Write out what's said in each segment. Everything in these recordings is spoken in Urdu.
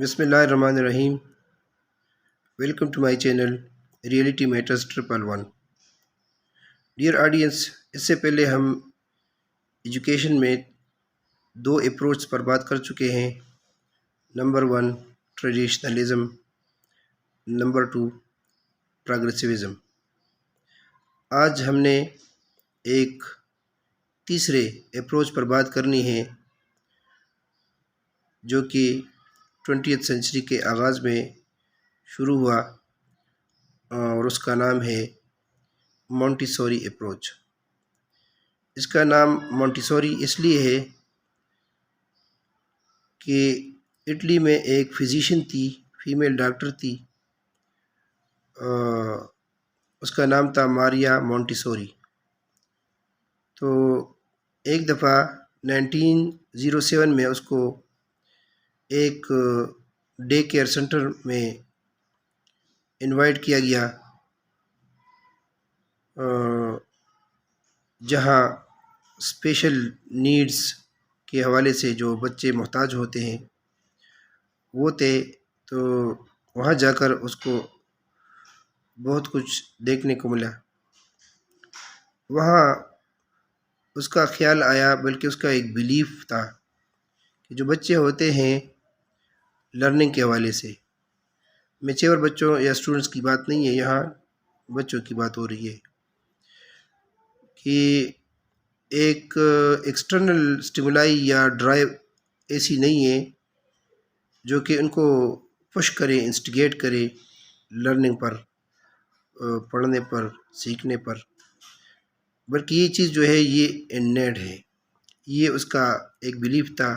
بسم اللہ الرحمن الرحیم۔ Welcome to my channel reality matters 111۔ Dear audience, اس سے پہلے ہم ایجوکیشن میں دو اپروچ پر بات کر چکے ہیں۔ Number 1 traditionalism, number 2 progressivism. آج ہم نے ایک تیسرے اپروچ پر بات کرنی ہے جو کہ 20th سینچری کے آغاز میں شروع ہوا، اور اس کا نام ہے مونٹیسوری اپروچ۔ اس کا نام مونٹیسوری اس لیے ہے کہ اٹلی میں ایک فزیشین تھی، فیمیل ڈاکٹر تھی، اس کا نام تھا ماریا مونٹیسوری۔ تو ایک دفعہ 1907 میں اس کو ایک ڈے کیئر سینٹر میں انوائٹ کیا گیا، جہاں اسپیشل نیڈز کے حوالے سے جو بچے محتاج ہوتے ہیں وہ تھے۔ تو وہاں جا کر اس کو بہت کچھ دیکھنے کو ملا۔ وہاں اس کا خیال آیا، بلکہ اس کا ایک بیلیف تھا کہ جو بچے ہوتے ہیں لرننگ کے حوالے سے، میچور بچوں یا اسٹوڈنٹس کی بات نہیں ہے، یہاں بچوں کی بات ہو رہی ہے، کہ ایک ایکسٹرنل سٹیمولائی یا ڈرائیو ایسی نہیں ہے جو کہ ان کو پش کرے، انسٹیگیٹ کرے لرننگ پر، پڑھنے پر، سیکھنے پر، بلکہ یہ چیز جو ہے یہ انیڈ ہے۔ یہ اس کا ایک بیلیف تھا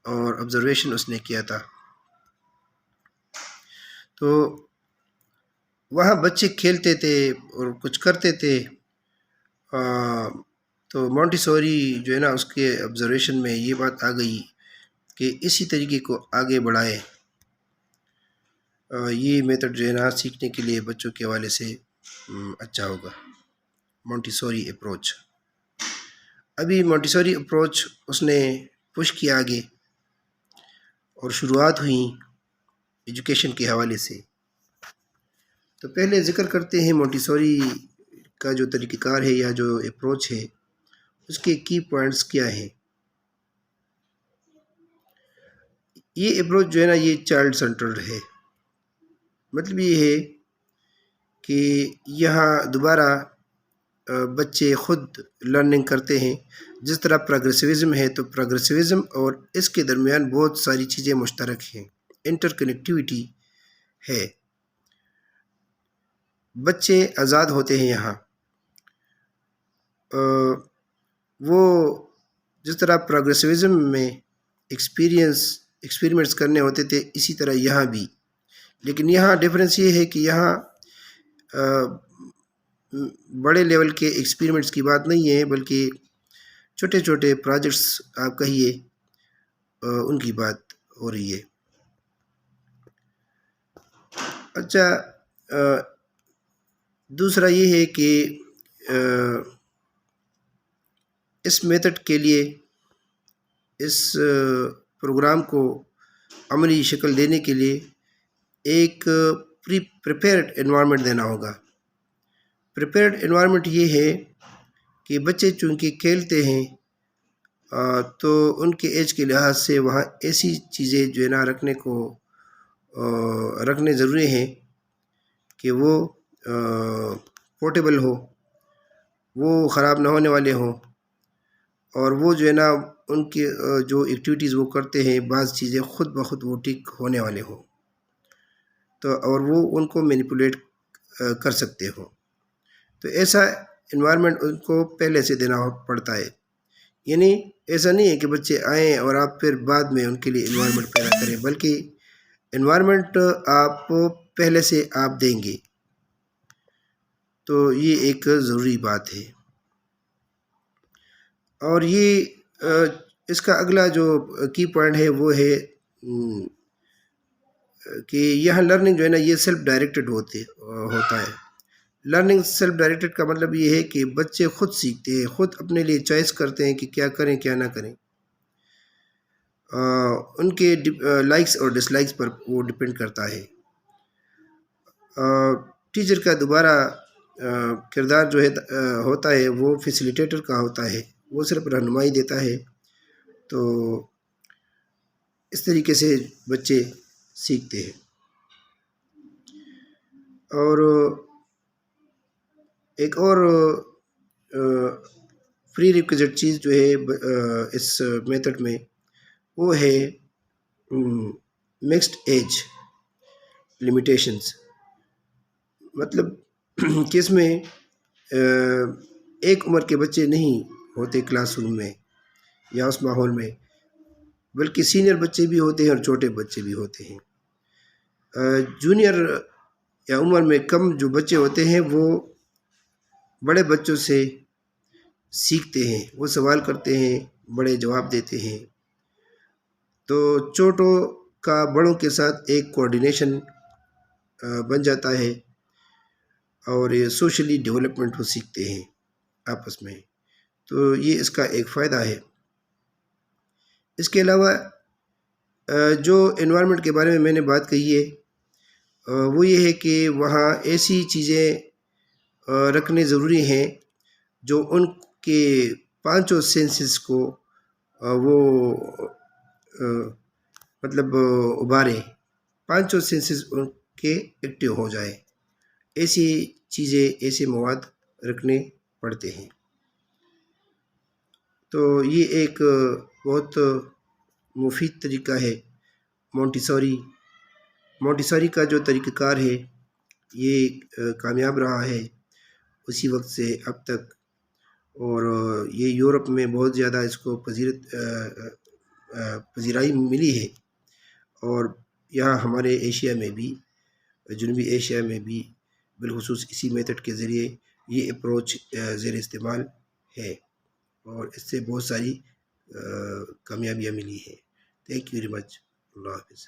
اور آبزرویشن اس نے کیا تھا۔ تو وہاں بچے کھیلتے تھے اور کچھ کرتے تھے، تو مونٹیسوری جو ہے نا، اس کے آبزرویشن میں یہ بات آ گئی کہ اسی طریقے کو آگے بڑھائے، یہ میتھڈ جو ہے نا سیکھنے کے لیے بچوں کے حوالے سے اچھا ہوگا، مونٹیسوری اپروچ۔ ابھی مونٹیسوری اپروچ اس نے پش کیا آگے، اور شروعات ہوئیں ایجوکیشن کے حوالے سے۔ تو پہلے ذکر کرتے ہیں مونٹیسوری کا جو طریقہ کار ہے یا جو اپروچ ہے، اس کے کی پوائنٹس کیا ہیں۔ یہ اپروچ جو ہے نا یہ چائلڈ سینٹرڈ ہے۔ مطلب یہ ہے کہ یہاں دوبارہ بچے خود لرننگ کرتے ہیں۔ جس طرح پروگریسوزم ہے، تو پروگریسوزم اور اس کے درمیان بہت ساری چیزیں مشترک ہیں، انٹر کنیکٹیویٹی ہے۔ بچے آزاد ہوتے ہیں یہاں، وہ جس طرح پروگریسوزم میں ایکسپیریمنٹس کرنے ہوتے تھے، اسی طرح یہاں بھی، لیکن یہاں ڈفرینس یہ ہے کہ یہاں بڑے لیول کے ایکسپیریمنٹس کی بات نہیں ہے، بلکہ چھوٹے چھوٹے پروجیکٹس آپ کہیے، ان کی بات ہو رہی ہے۔ اچھا، دوسرا یہ ہے کہ اس میتھڈ کے لیے، اس پروگرام کو عملی شکل دینے کے لیے ایک پریپیئرڈ انوائرمنٹ دینا ہوگا۔ پریپیئرڈ انوائرمنٹ یہ ہے کہ بچے چونکہ کھیلتے ہیں، تو ان کے ایج کے لحاظ سے وہاں ایسی چیزیں جو ہے نا رکھنے ضروری ہیں کہ وہ پورٹیبل ہو، وہ خراب نہ ہونے والے ہوں، اور وہ جو ہے نا ان کے جو ایکٹیویٹیز وہ کرتے ہیں، بعض چیزیں خود بخود وہ ٹھیک ہونے والے ہوں، تو اور وہ ان کو مینیپولیٹ کر سکتے ہوں۔ تو ایسا انوائرمنٹ ان کو پہلے سے دینا پڑتا ہے۔ یعنی ایسا نہیں ہے کہ بچے آئیں اور آپ پھر بعد میں ان کے لیے انوائرمنٹ پیدا کریں، بلکہ انوائرمنٹ آپ پہلے سے آپ دیں گے۔ تو یہ ایک ضروری بات ہے۔ اور یہ اس کا اگلا جو کی پوائنٹ ہے وہ ہے کہ یہاں لرننگ جو ہے نا یہ سیلف ڈائریکٹڈ ہوتا ہے۔ لرننگ سیلف ڈائریکٹڈ کا مطلب یہ ہے کہ بچے خود سیکھتے ہیں، خود اپنے لیے چوائس کرتے ہیں کہ کیا کریں کیا نہ کریں۔ ان کے لائکس اور ڈس لائکس پر وہ ڈپینڈ کرتا ہے۔ ٹیچر کا دوبارہ کردار جو ہے ہوتا ہے وہ فیسیلیٹیٹر کا ہوتا ہے، وہ صرف رہنمائی دیتا ہے۔ تو اس طریقے سے بچے سیکھتے ہیں۔ اور ایک اور پری ریکویزٹ چیز جو ہے اس میتھڈ میں، وہ ہے مکسڈ ایج لمیٹیشنز۔ مطلب کہ اس میں ایک عمر کے بچے نہیں ہوتے کلاس روم میں یا اس ماحول میں، بلکہ سینئر بچے بھی ہوتے ہیں اور چھوٹے بچے بھی ہوتے ہیں۔ جونیئر یا عمر میں کم جو بچے ہوتے ہیں وہ بڑے بچوں سے سیکھتے ہیں، وہ سوال کرتے ہیں، بڑے جواب دیتے ہیں۔ تو چھوٹوں کا بڑوں کے ساتھ ایک کوآرڈینیشن بن جاتا ہے اور یہ سوشلی ڈیولپمنٹ وہ سیکھتے ہیں آپس میں۔ تو یہ اس کا ایک فائدہ ہے۔ اس کے علاوہ جو انوائرمنٹ کے بارے میں نے بات کہی ہے، وہ یہ ہے کہ وہاں ایسی چیزیں رکھنے ضروری ہیں جو ان کے پانچوں سینسز کو وہ مطلب ابھارے، پانچوں سینسز ان کے ایکٹیو ہو جائے، ایسی چیزیں ایسے مواد رکھنے پڑتے ہیں۔ تو یہ ایک بہت مفید طریقہ ہے مونٹیسوری کا جو طریقہ کار ہے، یہ کامیاب رہا ہے اسی وقت سے اب تک، اور یہ یورپ میں بہت زیادہ اس کو پذیرائی ملی ہے، اور یہاں ہمارے ایشیا میں بھی، جنوبی ایشیا میں بھی بالخصوص اسی میتھڈ کے ذریعے یہ اپروچ زیر استعمال ہے، اور اس سے بہت ساری کامیابیاں ملی ہیں۔ Thank you very much. اللہ حافظ۔